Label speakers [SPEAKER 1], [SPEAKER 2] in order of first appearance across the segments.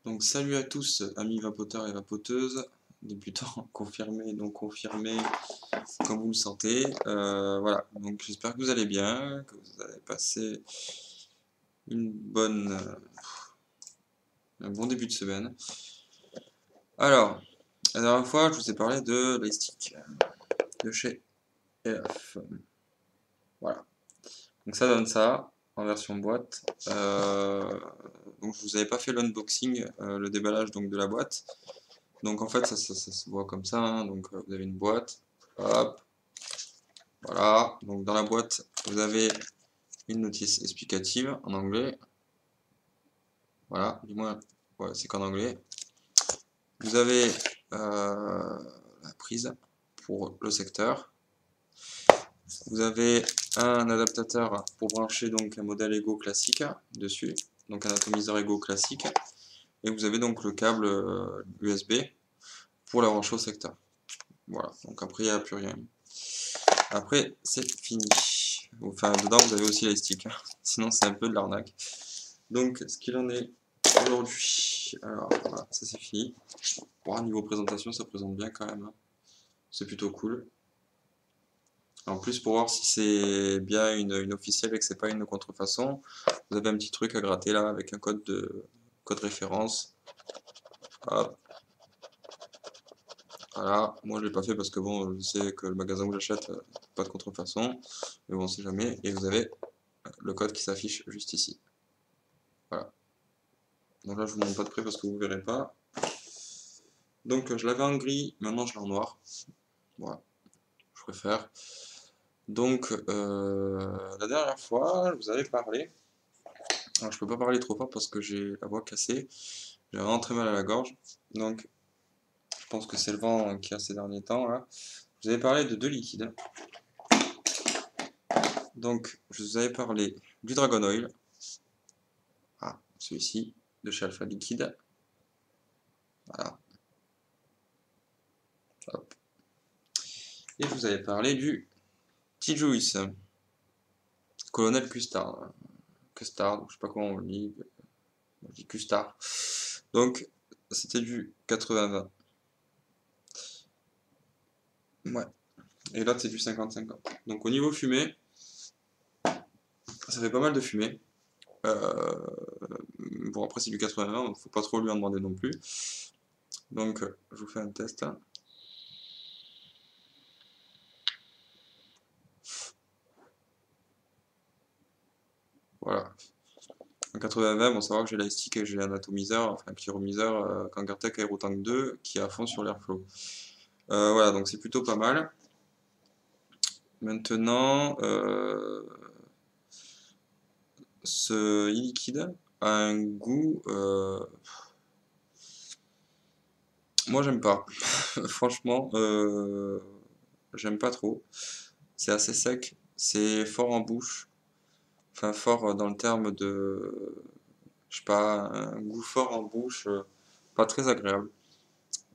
[SPEAKER 1] Donc salut à tous, amis vapoteurs et vapoteuses, débutants, confirmés, non confirmés, comme vous le sentez. Voilà, donc j'espère que vous allez bien, que vous avez passé un bon début de semaine. Alors, la dernière fois, je vous ai parlé de l'iStick de chez EF. Voilà, donc ça donne ça en version boîte. Donc je vous avais pas fait l'unboxing, le déballage donc de la boîte. Donc en fait ça se voit comme ça, hein. Donc vous avez une boîte, hop, voilà. Donc dans la boîte vous avez une notice explicative en anglais, voilà, du moins ouais, c'est qu'en anglais. Vous avez la prise pour le secteur, vous avez un adaptateur pour brancher donc un modèle Ego classique dessus, donc un atomiseur Ego classique, et vous avez donc le câble USB pour la brancher au secteur. Voilà, donc après il n'y a plus rien. Après, c'est fini. Enfin, dedans, vous avez aussi l'iStick. Sinon, c'est un peu de l'arnaque. Donc, ce qu'il en est aujourd'hui. Alors, voilà, ça c'est fini. Bon, niveau présentation, ça présente bien quand même, hein. C'est plutôt cool. En plus, pour voir si c'est bien une officielle et que c'est pas une contrefaçon, vous avez un petit truc à gratter là avec un code référence. Hop. Voilà, moi je l'ai pas fait parce que bon, je sais que le magasin où j'achète, pas de contrefaçon, mais bon, on sait jamais. Et vous avez le code qui s'affiche juste ici. Voilà. Donc là, je vous montre pas de près parce que vous verrez pas. Donc je l'avais en gris, maintenant je l'ai en noir. Voilà, je préfère. Donc la dernière fois, je vous avais parlé. Alors je peux pas parler trop fort parce que j'ai la voix cassée. J'ai vraiment très mal à la gorge. Donc je pense que c'est le vent qui a ces derniers temps là. Je vous avais parlé de deux liquides. Donc je vous avais parlé du Dragon Oil. Ah, celui-ci, de chez Alpha Liquide. Voilà. Hop. Et je vous avais parlé du T-Juice. Colonel Custard. Custard, je sais pas comment on le dit. On dit Custard. Donc, c'était du 80-20. Ouais. Et là, c'est du 50-50. Donc, au niveau fumée, ça fait pas mal de fumée. Bon, après, c'est du 80-20, donc faut pas trop lui en demander non plus. Donc, je vous fais un test. Voilà. En 80-20, bon, savoir que j'ai l'iStick et j'ai un atomiseur, enfin un pyromiseur Kangertech Aerotank 2 qui est à fond sur l'airflow. Voilà, donc c'est plutôt pas mal. Maintenant, ce e-liquide a un goût. Moi, j'aime pas. Franchement, j'aime pas trop. C'est assez sec, c'est fort en bouche. Enfin, fort dans le terme de. Je sais pas, un goût fort en bouche, pas très agréable.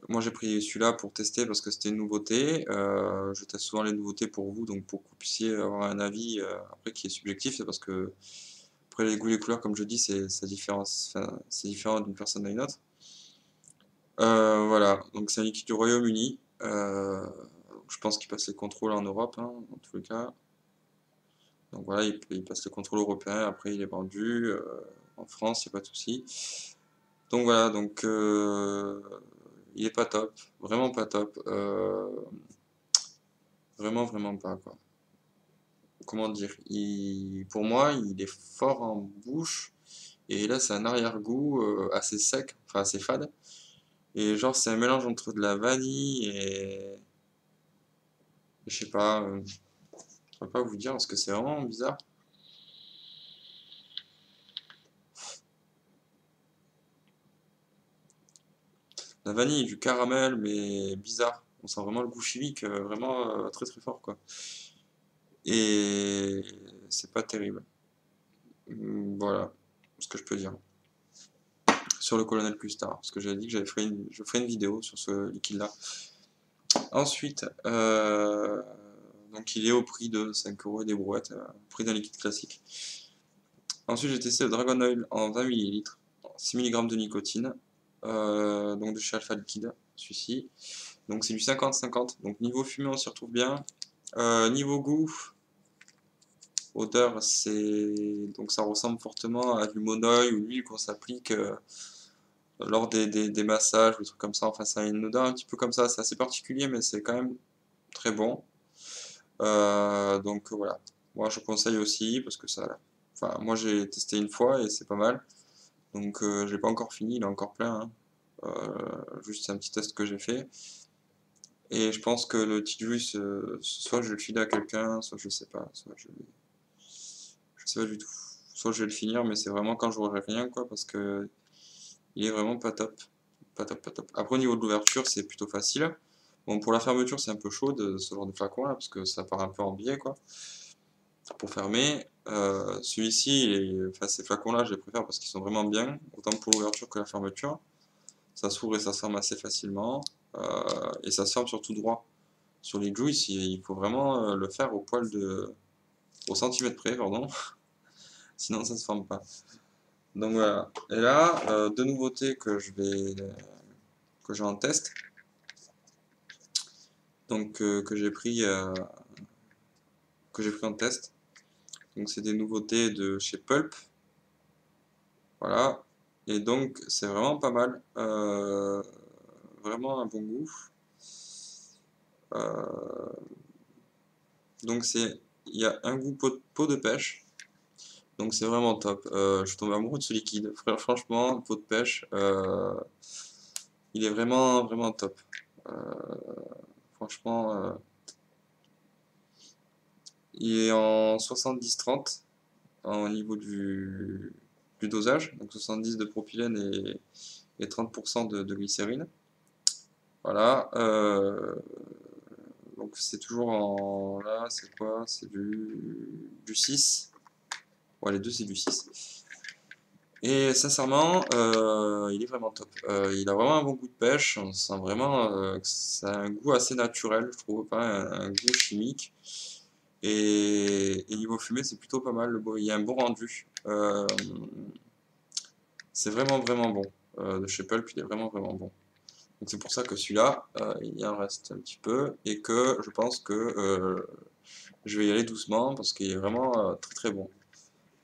[SPEAKER 1] Moi, j'ai pris celui-là pour tester parce que c'était une nouveauté. Je teste souvent les nouveautés pour vous, donc pour que vous puissiez avoir un avis après qui est subjectif, c'est parce que après les goûts et les couleurs, comme je dis, c'est différent, enfin, c'est différent d'une personne à une autre. Voilà, donc c'est un liquide du Royaume-Uni. Je pense qu'il passe les contrôles en Europe, hein, dans tous les cas. Donc voilà, il passe les contrôles européens. Après, il est vendu en France, il n'y a pas de souci. Donc voilà, donc il est pas top, vraiment pas top. Vraiment, vraiment pas, quoi. Comment dire, pour moi, il est fort en bouche. Et là, c'est un arrière-goût assez sec, enfin assez fade. Et genre, c'est un mélange entre de la vanille et. Je sais pas, je pourrais pas vous dire parce que c'est vraiment bizarre. La vanille et du caramel, mais bizarre. On sent vraiment le goût chimique, vraiment très très fort, quoi. Et c'est pas terrible. Voilà ce que je peux dire. Sur le Colonel Custard, parce que j'avais dit que je ferais une vidéo sur ce liquide-là. Ensuite, donc il est au prix de 5 € des brouettes, prix d'un liquide classique. Ensuite, j'ai testé le Dragon Oil en 20 ml, 6 mg de nicotine. donc de chez Alpha Liquide, celui-ci. Donc c'est du 50-50. Donc niveau fumée, on s'y retrouve bien. Niveau goût, odeur, donc ça ressemble fortement à du monoeil ou l'huile qu'on s'applique lors des massages ou des trucs comme ça. Enfin, ça a une odeur un petit peu comme ça. C'est assez particulier, mais c'est quand même très bon. Donc voilà. Moi, je conseille aussi parce que ça. Enfin, moi j'ai testé une fois et c'est pas mal. Donc je l'ai pas encore fini, il est encore plein, hein. Juste un petit test que j'ai fait. Et je pense que le petit juice, soit je vais le filer à quelqu'un, soit je sais pas, je sais pas du tout. Soit je vais le finir, mais c'est vraiment quand j'aurai rien, quoi, parce que il est vraiment pas top. Pas top, pas top. Après, au niveau de l'ouverture, c'est plutôt facile. Bon, pour la fermeture, c'est un peu chaud de ce genre de flacon là, parce que ça part un peu en biais, quoi. Pour fermer, celui-ci, enfin, ces flacons-là, je les préfère parce qu'ils sont vraiment bien, autant pour l'ouverture que la fermeture. Ça s'ouvre et ça se ferme assez facilement, et ça se ferme surtout droit. Sur les Juice, il faut vraiment le faire au centimètre près, pardon, sinon ça se forme pas. Donc voilà. Et là, deux nouveautés que j'ai en test, donc que j'ai pris en test. Donc c'est des nouveautés de chez Pulp, voilà. Et donc c'est vraiment pas mal, vraiment un bon goût. Euh, donc il y a un goût peau de pêche. Donc c'est vraiment top. Je suis tombé amoureux de ce liquide. Franchement, pot de pêche, il est vraiment vraiment top. Euh, franchement, il est en 70-30 au niveau du dosage. Donc 70 de propylène et 30% de glycérine. Voilà. Donc c'est toujours en... Là, c'est quoi? C'est du 6. Ouais, les deux, c'est du 6. Et sincèrement, il est vraiment top. Il a vraiment un bon goût de pêche. On sent vraiment que ça a un goût assez naturel, je trouve, pas un goût chimique. Et niveau fumée, c'est plutôt pas mal. Il y a un bon rendu. C'est vraiment vraiment bon. De chez Pulp, il est vraiment vraiment bon. Donc c'est pour ça que celui-là, il en reste un petit peu et que je pense que je vais y aller doucement parce qu'il est vraiment très très bon.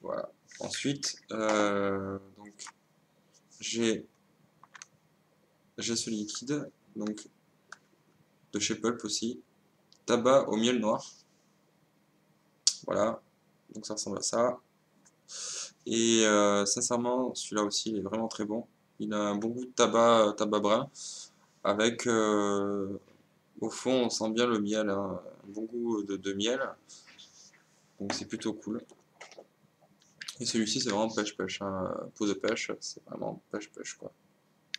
[SPEAKER 1] Voilà. Ensuite, donc j'ai j'ai ce liquide, donc de chez Pulp aussi, tabac au miel noir. Voilà, donc ça ressemble à ça. Et sincèrement, celui-là aussi, il est vraiment très bon. Il a un bon goût de tabac brun, avec au fond, on sent bien le miel, hein, un bon goût de miel. Donc c'est plutôt cool. Et celui-ci, c'est vraiment pêche-pêche, hein. Peau de pêche, c'est vraiment pêche-pêche, quoi.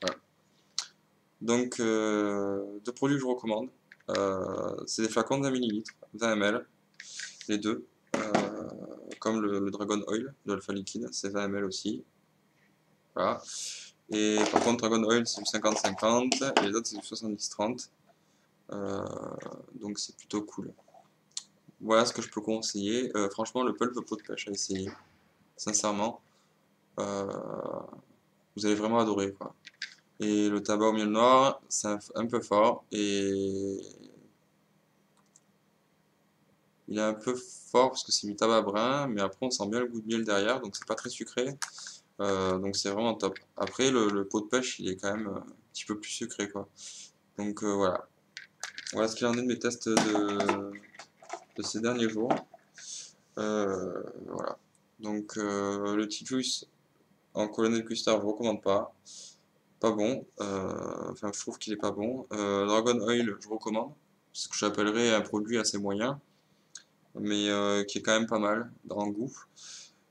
[SPEAKER 1] Voilà. Donc, deux produits que je recommande. C'est des flacons d'un millilitre, 20 ml, les deux. Comme le Dragon Oil de Alpha Liquide, c'est 20 ml aussi. Voilà. Et par contre, Dragon Oil, c'est du 50-50, et les autres, c'est du 70-30. Donc, c'est plutôt cool. Voilà ce que je peux conseiller. Franchement, le pulp pot de pêche à essayer, sincèrement. Euh, vous allez vraiment adorer, quoi. Et le tabac au miel noir, c'est un peu fort et il est un peu fort parce que c'est du tabac brun, mais après on sent bien le goût de miel derrière, donc c'est pas très sucré. Donc c'est vraiment top. Après le pot de pêche, il est quand même un petit peu plus sucré, quoi. Donc voilà. Voilà ce qu'il en est de mes tests de ces derniers jours. Voilà. Donc le T-Juice en Colonel Custer, je ne recommande pas. Pas bon. Enfin, je trouve qu'il est pas bon. Dragon Oil, je recommande. Ce que j'appellerais un produit assez moyen, mais qui est quand même pas mal dans le goût.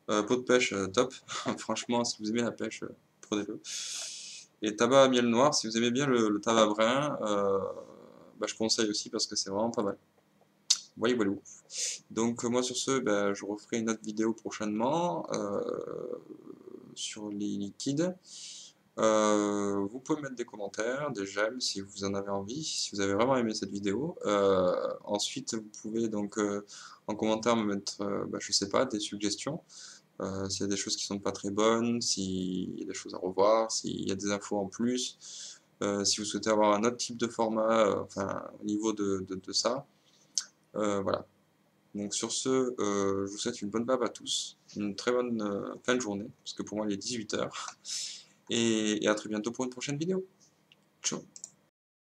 [SPEAKER 1] Pot de pêche, top. Franchement, si vous aimez la pêche, prenez-le. Et tabac à miel noir, si vous aimez bien le tabac brun, bah, je conseille aussi parce que c'est vraiment pas mal. Voilà, voilà. Donc moi sur ce, bah, je referai une autre vidéo prochainement sur les liquides. Vous pouvez mettre des commentaires, des j'aime si vous en avez envie, si vous avez vraiment aimé cette vidéo. Ensuite, vous pouvez donc en commentaire me mettre, bah, je sais pas, des suggestions. s'il y a des choses qui sont pas très bonnes, s'il y a des choses à revoir, s'il y a des infos en plus, si vous souhaitez avoir un autre type de format, enfin au niveau de ça. Voilà. Donc sur ce, je vous souhaite une bonne bab à tous, une très bonne fin de journée, parce que pour moi il est 18 h, et à très bientôt pour une prochaine vidéo. Ciao.